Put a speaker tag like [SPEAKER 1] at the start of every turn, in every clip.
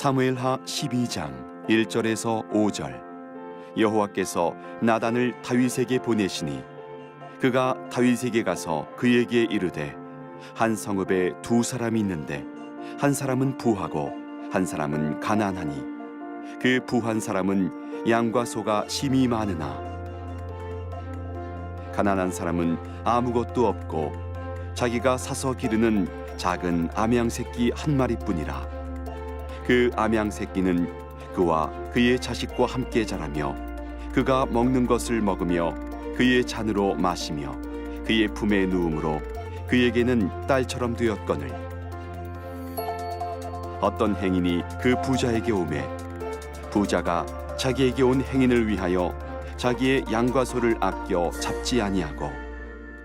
[SPEAKER 1] 사무엘하 12장 1절에서 5절. 여호와께서 나단을 다윗에게 보내시니 그가 다윗에게 가서 그에게 이르되 한 성읍에 두 사람이 있는데 한 사람은 부하고 한 사람은 가난하니 그 부한 사람은 양과 소가 심히 많으나 가난한 사람은 아무것도 없고 자기가 사서 기르는 작은 암양 새끼 한 마리뿐이라. 그 암양 새끼는 그와 그의 자식과 함께 자라며 그가 먹는 것을 먹으며 그의 잔으로 마시며 그의 품에 누움으로 그에게는 딸처럼 되었거늘. 어떤 행인이 그 부자에게 오매 부자가 자기에게 온 행인을 위하여 자기의 양과 소를 아껴 잡지 아니하고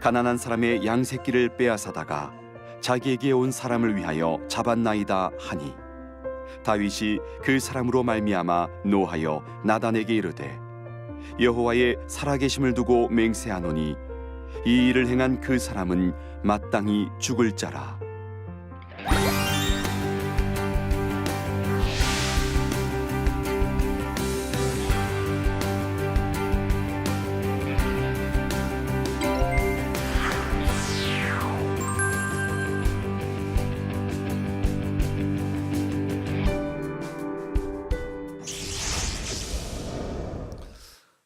[SPEAKER 1] 가난한 사람의 양 새끼를 빼앗아다가 자기에게 온 사람을 위하여 잡았나이다 하니 다윗이 그 사람으로 말미암아 노하여 나단에게 이르되 여호와의 살아계심을 두고 맹세하노니 이 일을 행한 그 사람은 마땅히 죽을 자라.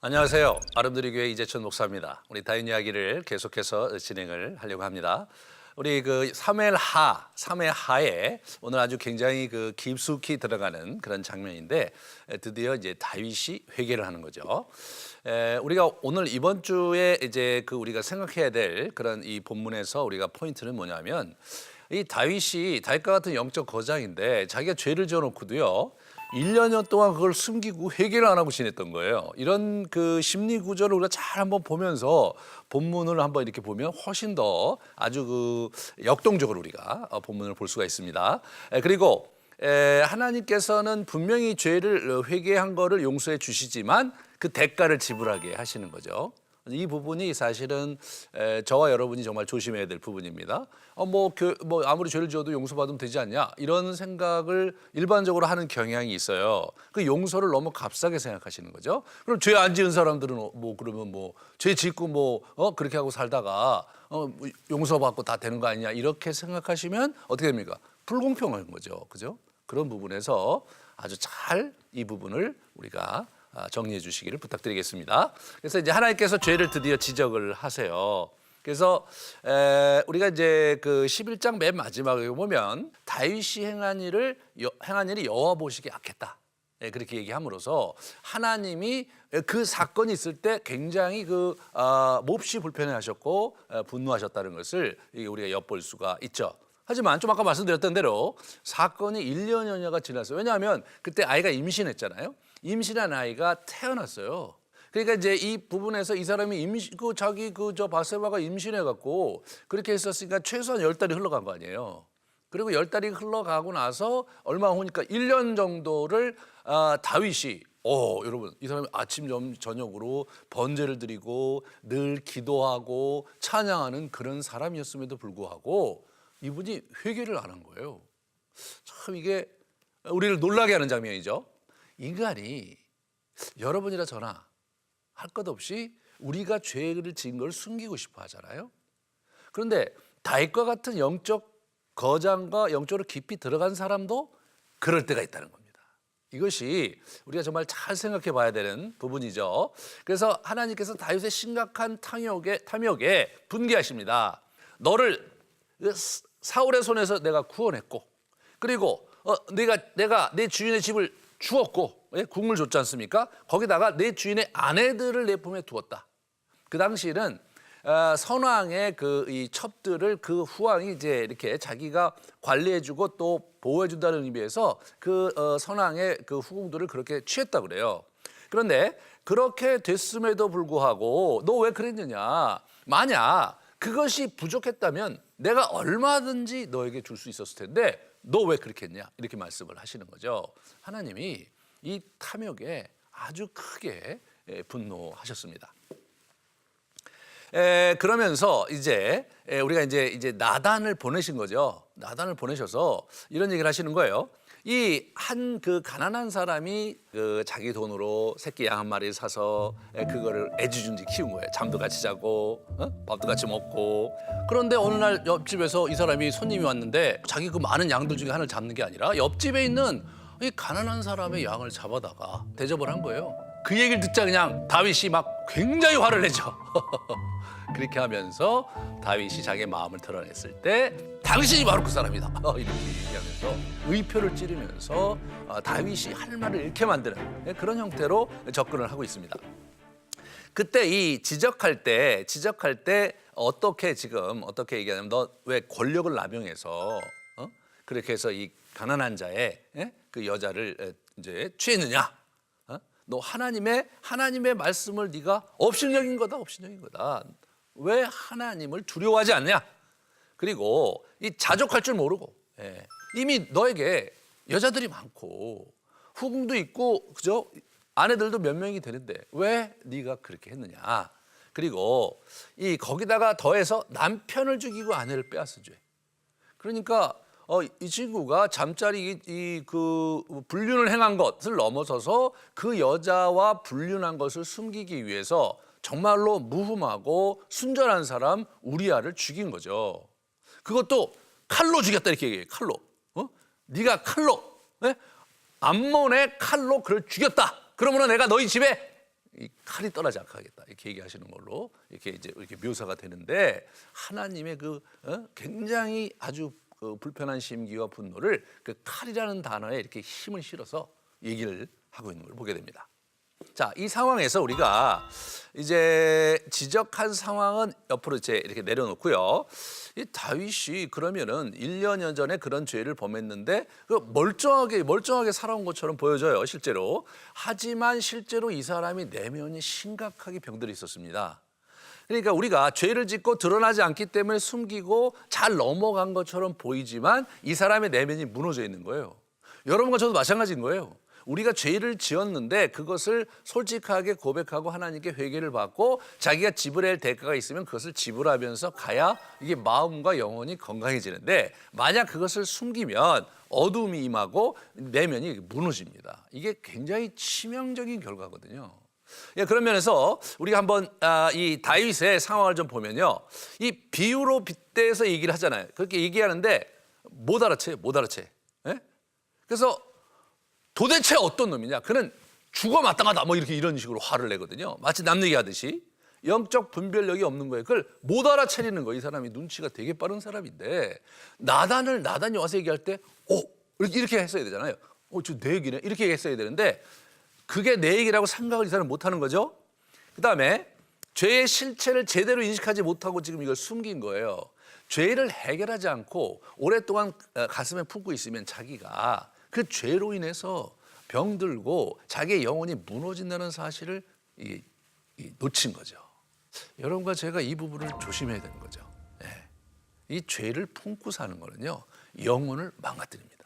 [SPEAKER 2] 안녕하세요. 아름드리 교회 이재천 목사입니다. 우리 다윗 이야기를 계속해서 진행을 하려고 합니다. 우리 그 사무엘하에 오늘 아주 굉장히 그 깊숙이 들어가는 그런 장면인데 드디어 이제 다윗이 회개를 하는 거죠. 우리가 오늘 이번 주에 이제 그 우리가 생각해야 될 그런 이 본문에서 우리가 포인트는 뭐냐면 이 다윗과 같은 영적 거장인데 자기가 죄를 지어놓고도요. 1년여 동안 그걸 숨기고 회개를 안 하고 지냈던 거예요. 이런 그 심리 구조를 우리가 잘 한번 보면서 본문을 한번 이렇게 보면 훨씬 더 아주 그 역동적으로 우리가 본문을 볼 수가 있습니다. 그리고 하나님께서는 분명히 죄를 회개한 거를 용서해 주시지만 그 대가를 지불하게 하시는 거죠. 이 부분이 사실은 저와 여러분이 정말 조심해야 될 부분입니다. 뭐 아무리 죄를 지어도 용서받으면 되지 않냐 이런 생각을 일반적으로 하는 경향이 있어요. 그 용서를 너무 값싸게 생각하시는 거죠. 그럼 죄 안 지은 사람들은 그러면 죄 짓고 그렇게 하고 살다가 용서받고 다 되는 거 아니냐 이렇게 생각하시면 어떻게 됩니까? 불공평한 거죠, 그죠? 그런 부분에서 아주 잘 이 부분을 우리가 정리해 주시기를 부탁드리겠습니다. 그래서 이제 하나님께서 죄를 드디어 지적을 하세요. 그래서 우리가 이제 그 11장 맨 마지막에 보면 다윗이 행한 일이 여호와 보시기에 악했다. 그렇게 얘기함으로써 하나님이 그 사건이 있을 때 굉장히 몹시 불편해하셨고 분노하셨다는 것을 우리가 엿볼 수가 있죠. 하지만 좀 아까 말씀드렸던 대로 사건이 1년여가 지났어요. 왜냐하면 그때 아이가 임신했잖아요. 임신한 아이가 태어났어요. 그러니까 이제 이 부분에서 이 사람이 바세바가 임신해갖고 그렇게 했었으니까 최소한 10달이 흘러간 거 아니에요. 그리고 10달이 흘러가고 나서 얼마 후니까 1년 정도를 다윗이 여러분 이 사람이 아침 저녁으로 번제를 드리고 늘 기도하고 찬양하는 그런 사람이었음에도 불구하고 이분이 회개를 안 한 거예요. 참 이게 우리를 놀라게 하는 장면이죠. 인간이 여러분이나 저나 할 것 없이 우리가 죄를 지은 걸 숨기고 싶어 하잖아요. 그런데 다윗과 같은 영적 거장과 영적으로 깊이 들어간 사람도 그럴 때가 있다는 겁니다. 이것이 우리가 정말 잘 생각해 봐야 되는 부분이죠. 그래서 하나님께서 다윗의 심각한 탐욕에 분개하십니다. 너를 사울의 손에서 내가 구원했고 그리고 내가 내 주인의 집을 주었고 국을 줬지 않습니까? 거기다가 내 주인의 아내들을 내 품에 두었다. 그 당시에는 선왕의 이 첩들을 그 후왕이 이제 이렇게 자기가 관리해주고 또 보호해준다는 의미에서 선왕의 후궁들을 그렇게 취했다 그래요. 그런데 그렇게 됐음에도 불구하고 너 왜 그랬느냐? 만약 그것이 부족했다면 내가 얼마든지 너에게 줄 수 있었을 텐데 너 왜 그렇게 했냐? 이렇게 말씀을 하시는 거죠. 하나님이 이 탐욕에 아주 크게 분노하셨습니다. 그러면서 이제 우리가 이제 나단을 보내신 거죠. 나단을 보내셔서 이런 얘기를 하시는 거예요. 이 한 그 가난한 사람이 그 자기 돈으로 새끼 양 한 마리를 사서 그거를 애지중지 키운 거예요. 잠도 같이 자고 밥도 같이 먹고. 그런데 어느 날 옆집에서 이 사람이 손님이 왔는데 자기 그 많은 양들 중에 하나를 잡는 게 아니라 옆집에 있는 이 가난한 사람의 양을 잡아다가 대접을 한 거예요. 그 얘기를 듣자 그냥 다윗이 막 굉장히 화를 내죠. 그렇게 하면서 다윗이 자기의 마음을 드러냈을 때 당신이 바로 그 사람이다. 이렇게 얘기하면서 의표를 찌르면서 다윗이 할 말을 잃게 만드는 그런 형태로 접근을 하고 있습니다. 그때 이 지적할 때 어떻게 얘기하냐면 너 왜 권력을 남용해서 그렇게 해서 이 가난한 자의 그 여자를 이제 취했느냐? 너 하나님의 말씀을 네가 업신여긴 거다. 왜 하나님을 두려워하지 않냐? 그리고 이 자족할 줄 모르고 이미 너에게 여자들이 많고 후궁도 있고 그죠? 아내들도 몇 명이 되는데 왜 네가 그렇게 했느냐? 그리고 이 거기다가 더해서 남편을 죽이고 아내를 빼앗은 죄. 그러니까 이 친구가 잠자리 그 불륜을 행한 것을 넘어서서 그 여자와 불륜한 것을 숨기기 위해서 정말로 무흠하고 순전한 사람 우리아를 죽인 거죠. 그것도 칼로 죽였다 이렇게 얘기해요. 칼로. 네가 칼로 암몬의 칼로 그를 죽였다. 그러면 내가 너희 집에 이 칼이 떠나지 않게 하겠다. 이렇게 얘기하시는 걸로 이렇게 묘사가 되는데 하나님의 그 굉장히 아주 그 불편한 심기와 분노를 그 칼이라는 단어에 이렇게 힘을 실어서 얘기를 하고 있는 걸 보게 됩니다. 자, 이 상황에서 우리가 이제 지적한 상황은 옆으로 이렇게 내려놓고요. 이 다윗이 그러면은 1년여 전에 그런 죄를 범했는데 멀쩡하게 살아온 것처럼 보여져요, 실제로. 하지만 실제로 이 사람이 내면이 심각하게 병들어 있었습니다. 그러니까 우리가 죄를 짓고 드러나지 않기 때문에 숨기고 잘 넘어간 것처럼 보이지만 이 사람의 내면이 무너져 있는 거예요. 여러분과 저도 마찬가지인 거예요. 우리가 죄를 지었는데 그것을 솔직하게 고백하고 하나님께 회개를 받고 자기가 지불해야 할 대가가 있으면 그것을 지불하면서 가야 이게 마음과 영혼이 건강해지는데 만약 그것을 숨기면 어둠이 임하고 내면이 무너집니다. 이게 굉장히 치명적인 결과거든요. 그런 면에서 우리가 한번 이 다윗의 상황을 좀 보면요. 이 비유로 빗대서 얘기를 하잖아요. 그렇게 얘기하는데 못 알아채. 그래서 도대체 어떤 놈이냐? 그는 죽어 마땅하다. 이런 식으로 화를 내거든요. 마치 남 얘기하듯이 영적 분별력이 없는 거예요. 그걸 못 알아차리는 거예요. 이 사람이 눈치가 되게 빠른 사람인데 나단이 와서 얘기할 때 이렇게 했어야 되잖아요. 저 내 얘기네. 이렇게 했어야 되는데 그게 내 얘기라고 생각을 이 사람은 못하는 거죠. 그다음에 죄의 실체를 제대로 인식하지 못하고 지금 이걸 숨긴 거예요. 죄를 해결하지 않고 오랫동안 가슴에 품고 있으면 자기가 그 죄로 인해서 병들고 자기의 영혼이 무너진다는 사실을 놓친 거죠. 여러분과 제가 이 부분을 조심해야 되는 거죠. 이 죄를 품고 사는 거는요, 영혼을 망가뜨립니다.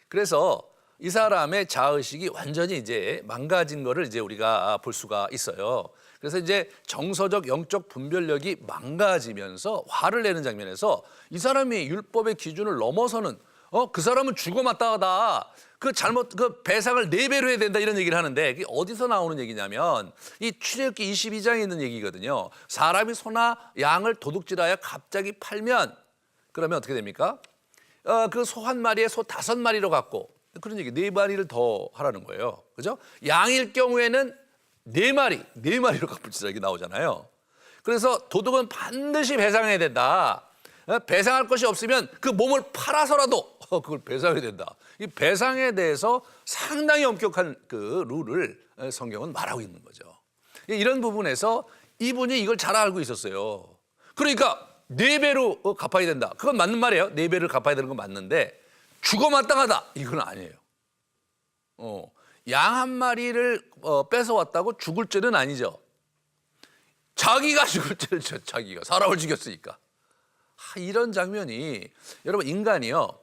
[SPEAKER 2] 그래서 이 사람의 자의식이 완전히 이제 망가진 거를 이제 우리가 볼 수가 있어요. 그래서 이제 정서적 영적 분별력이 망가지면서 화를 내는 장면에서 이 사람이 율법의 기준을 넘어서는 그 사람은 죽어 마땅하다. 그 배상을 4배로 해야 된다 이런 얘기를 하는데 이게 어디서 나오는 얘기냐면 이 출애굽기 22장에 있는 얘기거든요. 사람이 소나 양을 도둑질하여 갑자기 팔면 그러면 어떻게 됩니까? 그 소 한 마리에 소 5마리로 갖고 그런 얘기 4마리를 더 하라는 거예요. 그죠? 양일 경우에는 4마리로 갚을지라 이렇게 나오잖아요. 그래서 도둑은 반드시 배상해야 된다. 배상할 것이 없으면 그 몸을 팔아서라도 그걸 배상해야 된다. 이 배상에 대해서 상당히 엄격한 그 룰을 성경은 말하고 있는 거죠. 이런 부분에서 이분이 이걸 잘 알고 있었어요. 그러니까 4배로 갚아야 된다. 그건 맞는 말이에요. 4배를 갚아야 되는 건 맞는데 죽어 마땅하다. 이건 아니에요. 양 한 마리를 뺏어왔다고 죽을 죄는 아니죠. 자기가 죽을 죄를 자기가 사람을 죽였으니까. 이런 장면이 여러분 인간이요.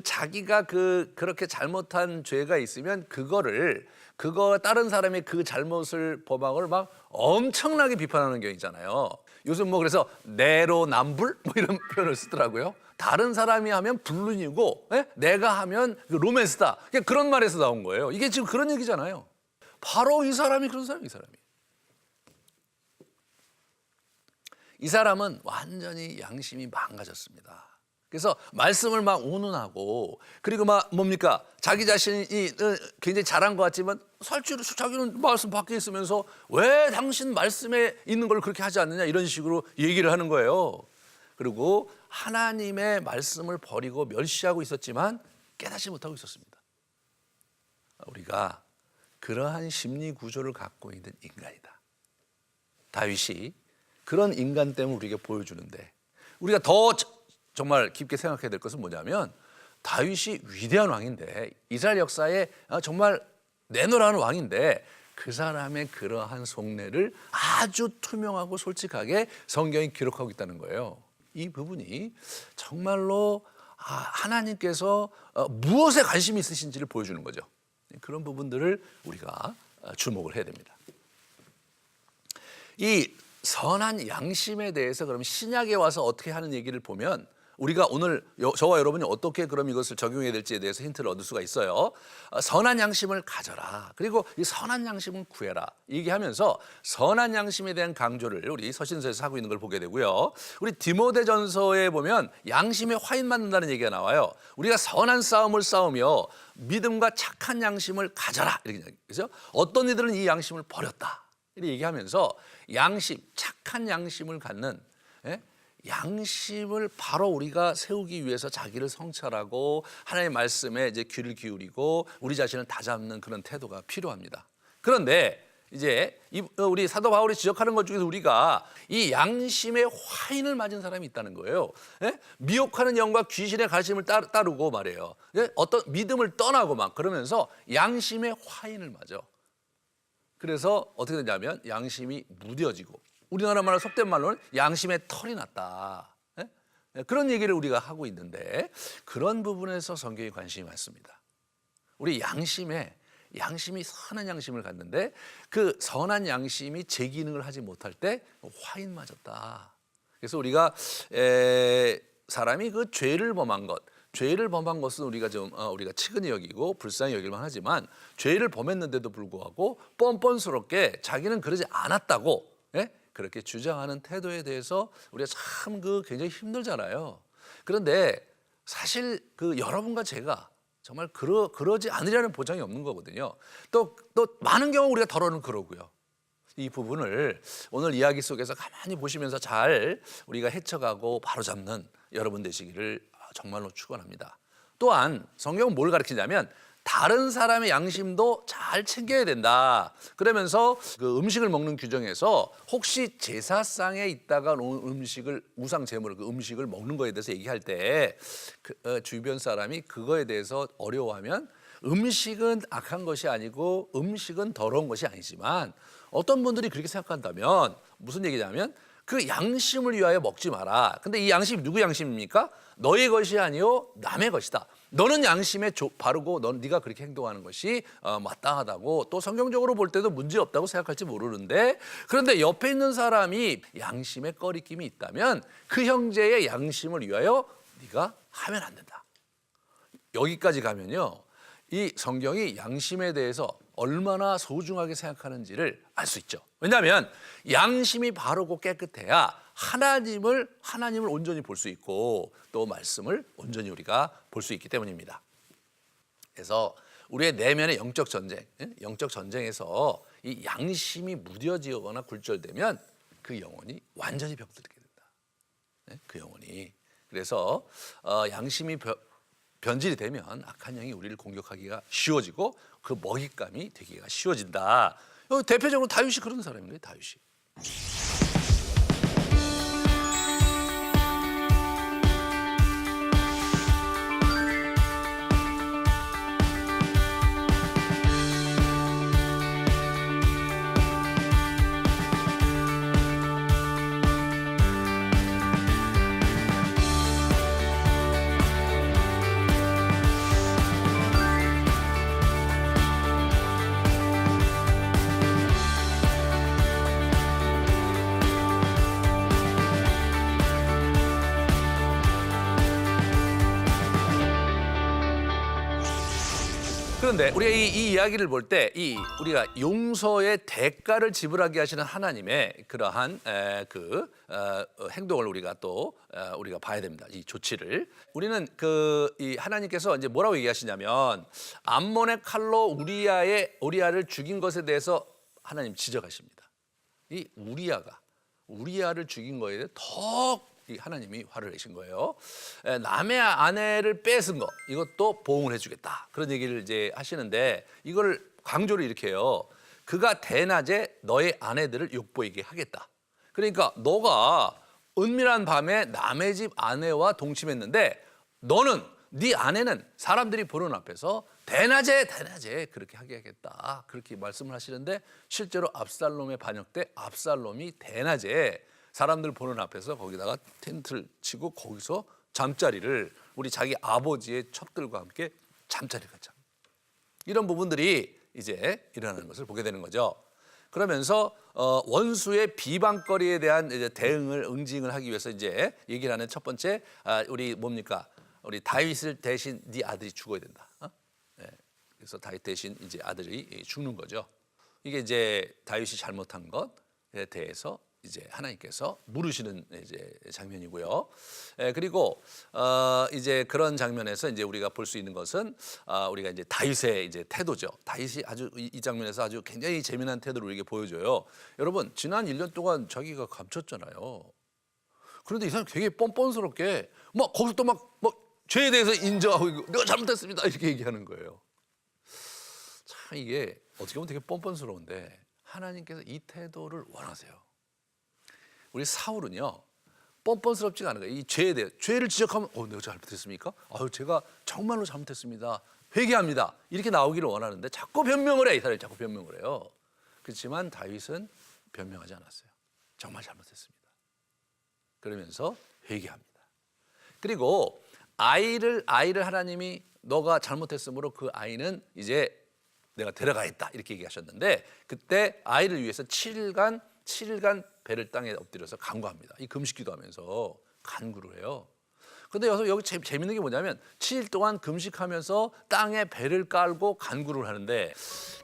[SPEAKER 2] 자기가 그렇게 잘못한 죄가 있으면 그거 다른 사람의 그 잘못을 범하고 막 엄청나게 비판하는 경우 있잖아요. 요즘 뭐 그래서 내로남불 뭐 이런 표현을 쓰더라고요. 다른 사람이 하면 불륜이고 내가 하면 로맨스다. 그런 말에서 나온 거예요. 이게 지금 그런 얘기잖아요. 바로 이 사람이 그런 사람이에요. 이 사람이. 이 사람은 완전히 양심이 망가졌습니다. 그래서 말씀을 막 운운하고 그리고 막 뭡니까? 자기 자신이 굉장히 잘한 것 같지만 실제로 자기는 말씀 밖에 있으면서 왜 당신 말씀에 있는 걸 그렇게 하지 않느냐 이런 식으로 얘기를 하는 거예요. 그리고 하나님의 말씀을 버리고 멸시하고 있었지만 깨닫지 못하고 있었습니다. 우리가 그러한 심리 구조를 갖고 있는 인간이다. 다윗이 그런 인간 때문에 우리에게 보여주는데 우리가 더 정말 깊게 생각해야 될 것은 뭐냐면 다윗이 위대한 왕인데 이스라엘 역사에 정말 내노라는 왕인데 그 사람의 그러한 속내를 아주 투명하고 솔직하게 성경이 기록하고 있다는 거예요. 이 부분이 정말로 하나님께서 무엇에 관심이 있으신지를 보여주는 거죠. 그런 부분들을 우리가 주목을 해야 됩니다. 이 선한 양심에 대해서 그럼 신약에 와서 어떻게 하는 얘기를 보면 우리가 오늘 저와 여러분이 어떻게 그럼 이것을 적용해야 될지에 대해서 힌트를 얻을 수가 있어요. 선한 양심을 가져라. 그리고 이 선한 양심을 구해라. 얘기하면서 선한 양심에 대한 강조를 우리 서신서에서 하고 있는 걸 보게 되고요. 우리 디모데전서에 보면 양심에 화인 맞는다는 얘기가 나와요. 우리가 선한 싸움을 싸우며 믿음과 착한 양심을 가져라. 이렇게 얘기하죠. 어떤 이들은 이 양심을 버렸다. 이렇게 얘기하면서 양심, 착한 양심을 갖는 양심을 바로 우리가 세우기 위해서 자기를 성찰하고 하나님의 말씀에 이제 귀를 기울이고 우리 자신을 다잡는 그런 태도가 필요합니다. 그런데 이제 우리 사도 바울이 지적하는 것 중에서 우리가 이 양심의 화인을 맞은 사람이 있다는 거예요. 미혹하는 영과 귀신의 가르침을 따르고 말이에요. 어떤 믿음을 떠나고 막 그러면서 양심의 화인을 맞아. 그래서 어떻게 되냐면 양심이 무뎌지고 우리나라 말로 속된 말로는 양심의 털이 났다. 그런 얘기를 우리가 하고 있는데 그런 부분에서 성경에 관심이 많습니다. 우리 양심이 선한 양심을 갖는데 그 선한 양심이 제 기능을 하지 못할 때 화인 맞았다. 그래서 우리가 사람이 그 죄를 범한 것은 우리가 우리가 치근히 여기고 불쌍히 여길만 하지만 죄를 범했는데도 불구하고 뻔뻔스럽게 자기는 그러지 않았다고 그렇게 주장하는 태도에 대해서 우리가 참 굉장히 힘들잖아요. 그런데 사실 여러분과 제가 정말 그러지 않으려는 보장이 없는 거거든요. 또 많은 경우 우리가 더러는 그러고요. 이 부분을 오늘 이야기 속에서 가만히 보시면서 잘 우리가 헤쳐가고 바로잡는 여러분 되시기를 정말로 축원합니다. 또한 성경은 뭘 가르치냐면 다른 사람의 양심도 잘 챙겨야 된다. 그러면서 그 음식을 먹는 규정에서 혹시 제사상에 있다가 놓은 음식을 우상 제물을 그 음식을 먹는 거에 대해서 얘기할 때 주변 사람이 그거에 대해서 어려워하면 음식은 악한 것이 아니고 음식은 더러운 것이 아니지만 어떤 분들이 그렇게 생각한다면 무슨 얘기냐면 그 양심을 위하여 먹지 마라. 근데 이 양심이 누구 양심입니까? 너의 것이 아니요 남의 것이다. 너는 양심에 바르고 네가 그렇게 행동하는 것이 마땅하다고 또 성경적으로 볼 때도 문제없다고 생각할지 모르는데 그런데 옆에 있는 사람이 양심에 꺼리낌이 있다면 그 형제의 양심을 위하여 네가 하면 안 된다. 여기까지 가면요. 이 성경이 양심에 대해서 얼마나 소중하게 생각하는지를 알 수 있죠. 왜냐하면 양심이 바르고 깨끗해야 하나님을 온전히 볼 수 있고 또 말씀을 온전히 우리가 볼 수 있기 때문입니다. 그래서 우리의 내면의 영적 전쟁에서 이 양심이 무뎌지거나 굴절되면 그 영혼이 완전히 병들게 된다. 그 영혼이. 그래서 양심이 변질이 되면 악한 영이 우리를 공격하기가 쉬워지고 그 먹잇감이 되기가 쉬워진다. 대표적으로 다윗이 그런 사람인 거예요. 다윗이. 그런데 우리가 이 이야기를 볼 때 우리가 용서의 대가를 지불하게 하시는 하나님의 그러한 행동을 우리가 또 우리가 봐야 됩니다. 이 조치를 우리는 이 하나님께서 이제 뭐라고 얘기하시냐면 암몬의 칼로 우리아를 죽인 것에 대해서 하나님 지적하십니다. 이 우리아를 죽인 거에 대해 더 이 하나님이 화를 내신 거예요. 남의 아내를 뺏은 거 이것도 보응을 해주겠다 그런 얘기를 이제 하시는데 이걸 강조를 이렇게 해요. 그가 대낮에 너의 아내들을 욕보이게 하겠다. 그러니까 너가 은밀한 밤에 남의 집 아내와 동침했는데 네 아내는 사람들이 보는 앞에서 대낮에 그렇게 하게 하겠다 그렇게 말씀을 하시는데 실제로 압살롬의 반역 때 압살롬이 대낮에 사람들 보는 앞에서 거기다가 텐트를 치고 거기서 잠자리를 우리 자기 아버지의 첩들과 함께 잠자리를 갖자. 이런 부분들이 이제 일어나는 것을 보게 되는 거죠. 그러면서 원수의 비방거리에 대한 이제 응징을 하기 위해서 이제 얘기를 하는 첫 번째 우리 뭡니까? 우리 다윗을 대신 네 아들이 죽어야 된다. 네. 그래서 다윗 대신 이제 아들이 죽는 거죠. 이게 이제 다윗이 잘못한 것에 대해서 이제 하나님께서 물으시는 이제 장면이고요. 그리고 이제 그런 장면에서 이제 우리가 볼 수 있는 것은 우리가 이제 다윗의 이제 태도죠. 다윗이 아주 이 장면에서 아주 굉장히 재미난 태도를 우리에게 보여줘요. 여러분 지난 1년 동안 자기가 감췄잖아요. 그런데 이 사람 되게 뻔뻔스럽게 막 거기서 또 막 죄에 대해서 인정하고 내가 잘못했습니다 이렇게 얘기하는 거예요. 참 이게 어떻게 보면 되게 뻔뻔스러운데 하나님께서 이 태도를 원하세요. 우리 사울은요 뻔뻔스럽지가 않은 거예요. 이 죄에 대해 죄를 지적하면 내가 잘못했습니까? 제가 정말로 잘못했습니다. 회개합니다. 이렇게 나오기를 원하는데 자꾸 변명을 해. 이 사람이 자꾸 변명을 해요. 그렇지만 다윗은 변명하지 않았어요. 정말 잘못했습니다. 그러면서 회개합니다. 그리고 아이를 하나님이 너가 잘못했으므로 그 아이는 이제 내가 데려가겠다 이렇게 얘기하셨는데 그때 아이를 위해서 7일간 배를 땅에 엎드려서 간구합니다. 이 금식기도 하면서 간구를 해요. 그런데 여기 재밌는 게 뭐냐면 7일 동안 금식하면서 땅에 배를 깔고 간구를 하는데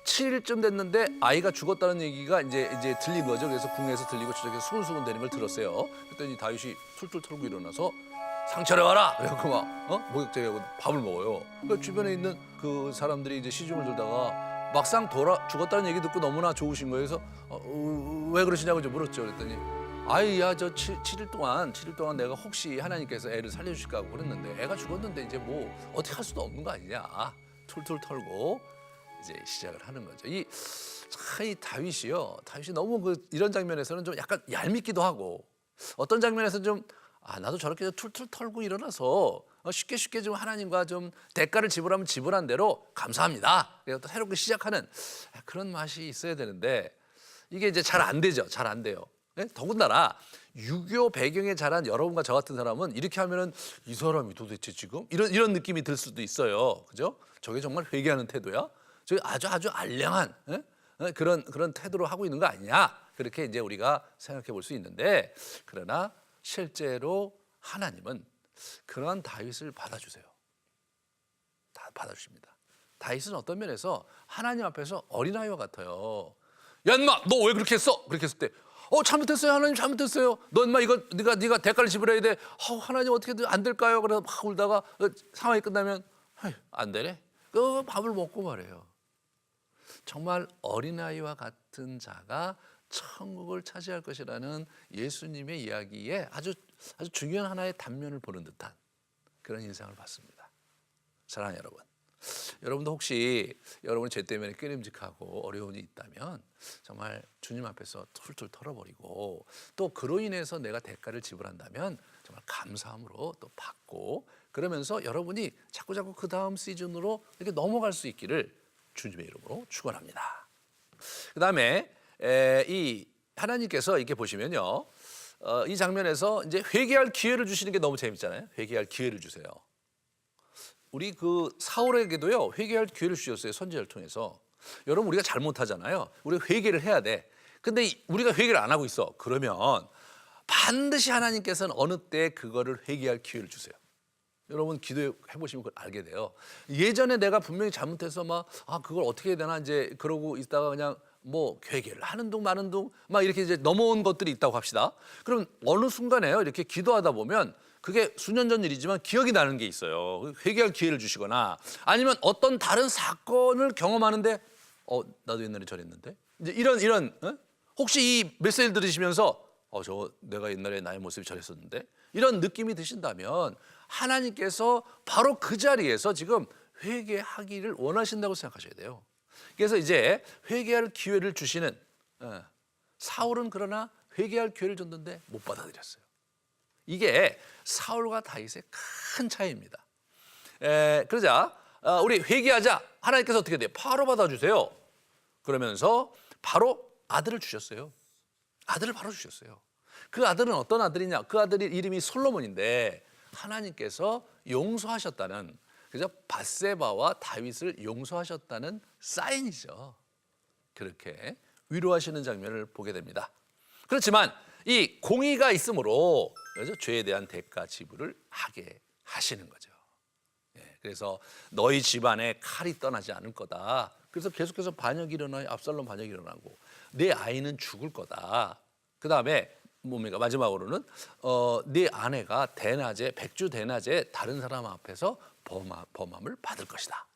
[SPEAKER 2] 7일쯤 됐는데 아이가 죽었다는 얘기가 이제 들린 거죠. 그래서 궁에서 들리고 저쪽에서 수근수근 되는 걸 들었어요. 그랬더니 다윗이 툴툴 털고 일어나서 상처를 와라. 그래갖고 막 목욕제하고 밥을 먹어요. 그러니까 주변에 있는 그 사람들이 이제 시중을 들다가 막상 죽었다는 얘기 듣고 너무나 좋으신 거예요. 그래서 왜 그러시냐고 이제 물었죠. 그랬더니 아이야 저 7일 동안 내가 혹시 하나님께서 애를 살려주실까 하고 그랬는데 애가 죽었는데 이제 뭐 어떻게 할 수도 없는 거 아니냐. 툴툴 털고 이제 시작을 하는 거죠. 이 다윗이 너무 이런 장면에서는 좀 약간 얄밉기도 하고 어떤 장면에서는 좀 나도 저렇게 툴툴 털고 일어나서 쉽게 좀 하나님과 좀 대가를 지불하면 지불한 대로 감사합니다. 그래서 또 새롭게 시작하는 그런 맛이 있어야 되는데 이게 이제 잘 안 되죠. 잘 안 돼요. 네? 더군다나 유교 배경에 자란 여러분과 저 같은 사람은 이렇게 하면은 이 사람이 도대체 지금 이런 느낌이 들 수도 있어요. 그죠? 저게 정말 회개하는 태도야? 저게 아주 알량한 그런 태도로 하고 있는 거 아니냐? 그렇게 이제 우리가 생각해 볼 수 있는데 그러나 실제로 하나님은 그러한 다윗을 받아주세요. 다 받아주십니다. 다윗은 어떤 면에서 하나님 앞에서 어린아이와 같아요. 야 인마 너 왜 그렇게 했어? 그렇게 했을 때 잘못했어요. 하나님 잘못했어요. 너 인마 이거 네가 대가를 지불해야 돼. 하나님 어떻게 안 될까요? 그래서 막 울다가 상황이 끝나면 안 되네. 그 밥을 먹고 말해요. 정말 어린아이와 같은 자가 천국을 차지할 것이라는 예수님의 이야기에 아주 중요한 하나의 단면을 보는 듯한 그런 인상을 받습니다. 사랑하는 여러분, 여러분도 혹시 여러분의 죄 때문에 끄림직하고 어려움이 있다면 정말 주님 앞에서 툴툴 털어버리고 또 그로 인해서 내가 대가를 지불한다면 정말 감사함으로 또 받고 그러면서 여러분이 자꾸 그 다음 시즌으로 이렇게 넘어갈 수 있기를 주님의 이름으로 축원합니다. 그다음에 이 하나님께서 이렇게 보시면요, 이 장면에서 이제 회개할 기회를 주시는 게 너무 재밌잖아요. 회개할 기회를 주세요. 우리 그 사울에게도요 회개할 기회를 주셨어요. 선지자를 통해서. 여러분 우리가 잘못하잖아요. 우리가 회개를 해야 돼. 근데 우리가 회개를 안 하고 있어. 그러면 반드시 하나님께서는 어느 때 그거를 회개할 기회를 주세요. 여러분 기도해 보시면 그걸 알게 돼요. 예전에 내가 분명히 잘못해서 막 그걸 어떻게 해야 되나 이제 그러고 있다가 그냥 뭐 회개를 하는 둥 마는 둥 막 이렇게 이제 넘어온 것들이 있다고 합시다. 그럼 어느 순간에요 이렇게 기도하다 보면 그게 수년 전 일이지만 기억이 나는 게 있어요. 회개할 기회를 주시거나 아니면 어떤 다른 사건을 경험하는데 나도 옛날에 저랬는데 이제 이런 혹시 이 메시지를 들으시면서 저거 내가 옛날에 나의 모습이 저랬었는데 이런 느낌이 드신다면 하나님께서 바로 그 자리에서 지금 회개하기를 원하신다고 생각하셔야 돼요. 그래서 이제 회개할 기회를 주시는 사울은 그러나 회개할 기회를 줬는데 못 받아들였어요. 이게 사울과 다윗의 큰 차이입니다. 그러자 우리 회개하자. 하나님께서 어떻게 돼요? 바로 받아주세요. 그러면서 바로 아들을 주셨어요. 아들을 바로 주셨어요. 그 아들은 어떤 아들이냐? 그 아들의 이름이 솔로몬인데 하나님께서 용서하셨다는, 그죠? 밧세바와 다윗을 용서하셨다는 사인이죠. 그렇게 위로하시는 장면을 보게 됩니다. 그렇지만 이 공의가 있으므로 그래서 죄에 대한 대가 지불을 하게 하시는 거죠. 그래서 너희 집안에 칼이 떠나지 않을 거다. 그래서 계속해서 반역이 일어나요. 압살롬 반역이 일어나고 내 아이는 죽을 거다. 그 다음에 뭡니까? 마지막으로는 네 아내가 대낮에 백주 대낮에 다른 사람 앞에서 범함을 받을 것이다.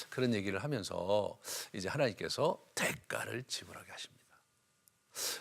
[SPEAKER 2] 그런 얘기를 하면서 이제 하나님께서 대가를 지불하게 하십니다.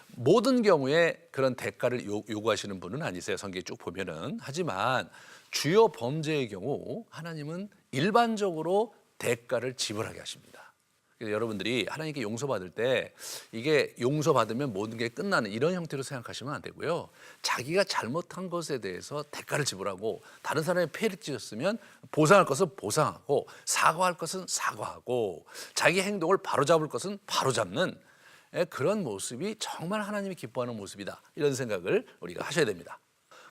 [SPEAKER 2] 모든 경우에 그런 대가를 요구하시는 분은 아니세요. 성경에 쭉 보면은. 하지만 주요 범죄의 경우 하나님은 일반적으로 대가를 지불하게 하십니다. 그래서 여러분들이 하나님께 용서받을 때 이게 용서받으면 모든 게 끝나는 이런 형태로 생각하시면 안 되고요. 자기가 잘못한 것에 대해서 대가를 지불하고 다른 사람의 폐를 찌었으면 보상할 것은 보상하고 사과할 것은 사과하고 자기 행동을 바로잡을 것은 바로잡는 그런 모습이 정말 하나님이 기뻐하는 모습이다. 이런 생각을 우리가 하셔야 됩니다.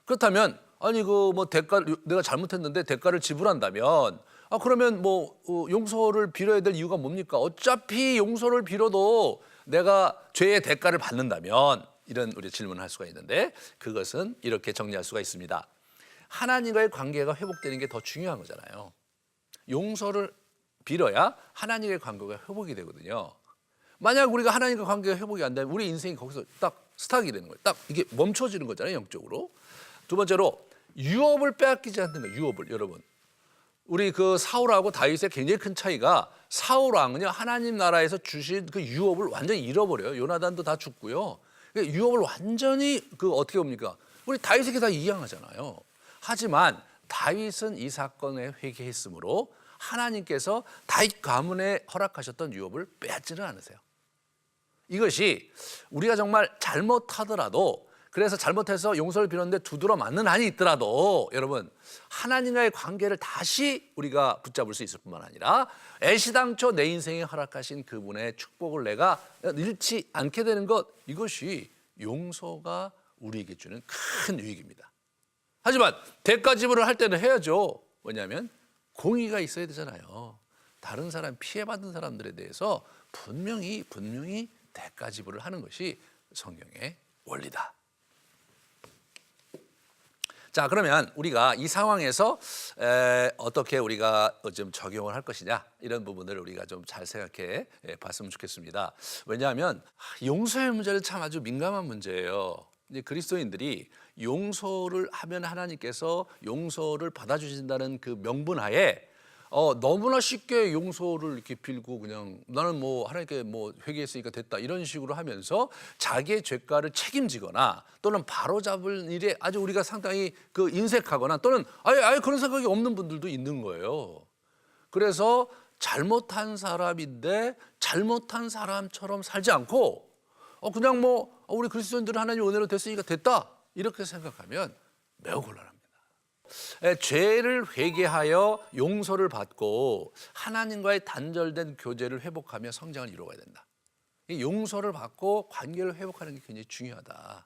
[SPEAKER 2] 그렇다면 아니 그 뭐 대가 내가 잘못했는데 대가를 지불한다면 그러면 뭐 용서를 빌어야 될 이유가 뭡니까? 어차피 용서를 빌어도 내가 죄의 대가를 받는다면 이런 우리 질문을 할 수가 있는데 그것은 이렇게 정리할 수가 있습니다. 하나님과의 관계가 회복되는 게 더 중요한 거잖아요. 용서를 빌어야 하나님과의 관계가 회복이 되거든요. 만약 우리가 하나님과 관계가 회복이 안 되면 우리 인생이 거기서 딱 스탁이 되는 거예요. 딱 이게 멈춰지는 거잖아요, 영적으로. 두 번째로 유업을 빼앗기지 않는 거예요. 유업을. 여러분, 우리 그 사울하고 다윗의 굉장히 큰 차이가 사울 왕은요 하나님 나라에서 주신 그 유업을 완전히 잃어버려요. 요나단도 다 죽고요. 유업을 완전히 그 어떻게 봅니까? 우리 다윗에게 다 이양하잖아요. 하지만 다윗은 이 사건에 회개했으므로 하나님께서 다윗 가문에 허락하셨던 유업을 빼앗지는 않으세요. 이것이 우리가 정말 잘못하더라도 그래서 잘못해서 용서를 빌었는데 두드러 맞는 한이 있더라도 여러분 하나님과의 관계를 다시 우리가 붙잡을 수 있을 뿐만 아니라 애시당초 내 인생에 허락하신 그분의 축복을 내가 잃지 않게 되는 것, 이것이 용서가 우리에게 주는 큰 유익입니다. 하지만 대가 지불을 할 때는 해야죠. 왜냐하면 공의가 있어야 되잖아요. 다른 사람 피해받은 사람들에 대해서 분명히 대가 지불을 하는 것이 성경의 원리다. 자, 그러면 우리가 이 상황에서 어떻게 우리가 좀 적용을 할 것이냐 이런 부분들을 우리가 좀 잘 생각해 봤으면 좋겠습니다. 왜냐하면 용서의 문제는 참 아주 민감한 문제예요. 이제 그리스도인들이 용서를 하면 하나님께서 용서를 받아주신다는 그 명분하에 너무나 쉽게 용서를 이렇게 빌고 그냥 나는 뭐 하나님께 뭐 회개했으니까 됐다 이런 식으로 하면서 자기의 죄가를 책임지거나 또는 바로잡을 일에 아주 우리가 상당히 그 인색하거나 또는 아예 그런 생각이 없는 분들도 있는 거예요. 그래서 잘못한 사람인데 잘못한 사람처럼 살지 않고 그냥 뭐 우리 그리스도인들은 하나님 은혜로 됐으니까 됐다 이렇게 생각하면 매우 곤란합니다. 죄를 회개하여 용서를 받고 하나님과의 단절된 교제를 회복하며 성장을 이루어가야 된다. 용서를 받고 관계를 회복하는 게 굉장히 중요하다.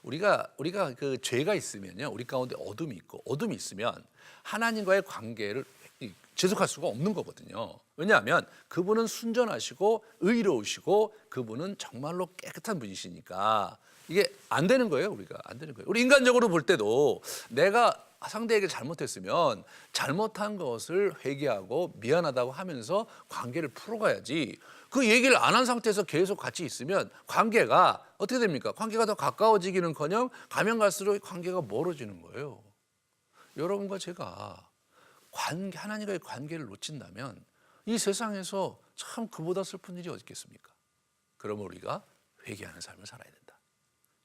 [SPEAKER 2] 우리가 그 죄가 있으면요, 우리 가운데 어둠이 있고 어둠이 있으면 하나님과의 관계를 지속할 수가 없는 거거든요. 왜냐하면 그분은 순전하시고 의로우시고 그분은 정말로 깨끗한 분이시니까 이게 안 되는 거예요. 우리가 안 되는 거예요. 우리 인간적으로 볼 때도 내가 상대에게 잘못했으면 잘못한 것을 회개하고 미안하다고 하면서 관계를 풀어가야지. 그 얘기를 안 한 상태에서 계속 같이 있으면 관계가 어떻게 됩니까? 관계가 더 가까워지기는커녕 가면 갈수록 관계가 멀어지는 거예요. 여러분과 제가 하나님과의 관계를 놓친다면 이 세상에서 참 그보다 슬픈 일이 어디 있겠습니까? 그러면 우리가 회개하는 삶을 살아야 된다.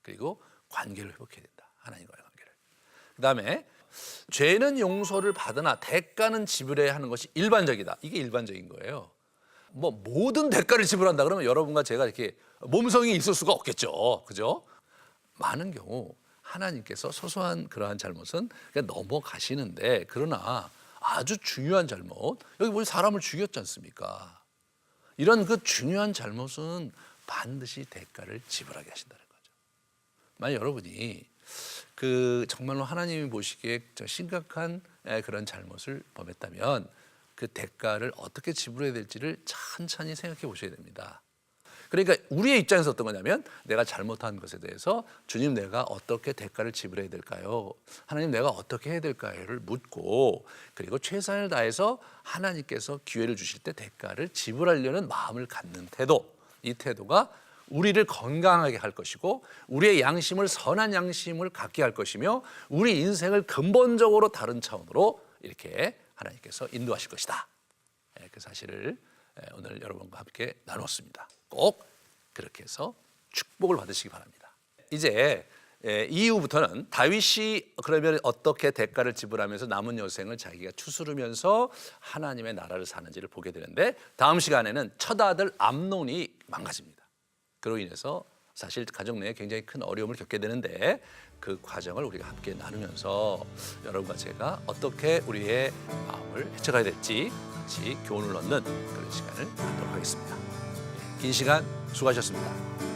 [SPEAKER 2] 그리고 관계를 회복해야 된다. 하나님과의 관계를. 그다음에 죄는 용서를 받으나 대가는 지불해야 하는 것이 일반적이다. 이게 일반적인 거예요. 뭐 모든 대가를 지불한다 그러면 여러분과 제가 이렇게 몸성이 있을 수가 없겠죠. 그죠? 많은 경우 하나님께서 소소한 그러한 잘못은 그냥 넘어가시는데, 그러나 아주 중요한 잘못, 여기 보니 사람을 죽였지 않습니까? 이런 그 중요한 잘못은 반드시 대가를 지불하게 하신다는 거죠. 만약 여러분이 정말로 하나님이 보시기에 심각한 그런 잘못을 범했다면 그 대가를 어떻게 지불해야 될지를 천천히 생각해 보셔야 됩니다. 그러니까 우리의 입장에서 어떤 거냐면, 내가 잘못한 것에 대해서 주님, 내가 어떻게 대가를 지불해야 될까요? 하나님, 내가 어떻게 해야 될까요?를 묻고, 그리고 최선을 다해서 하나님께서 기회를 주실 때 대가를 지불하려는 마음을 갖는 태도, 이 태도가 우리를 건강하게 할 것이고 우리의 양심을 선한 양심을 갖게 할 것이며 우리 인생을 근본적으로 다른 차원으로 이렇게 하나님께서 인도하실 것이다. 그 사실을 오늘 여러분과 함께 나눴습니다. 꼭 그렇게 해서 축복을 받으시기 바랍니다. 이제 이후부터는 다윗이 그러면 어떻게 대가를 지불하면서 남은 여생을 자기가 추스르면서 하나님의 나라를 사는지를 보게 되는데, 다음 시간에는 첫 아들 암논이 망가집니다. 그로 인해서 사실 가정 내에 굉장히 큰 어려움을 겪게 되는데, 그 과정을 우리가 함께 나누면서 여러분과 제가 어떻게 우리의 마음을 헤쳐가야 될지 같이 교훈을 얻는 그런 시간을 갖도록 하겠습니다. 긴 시간 수고하셨습니다.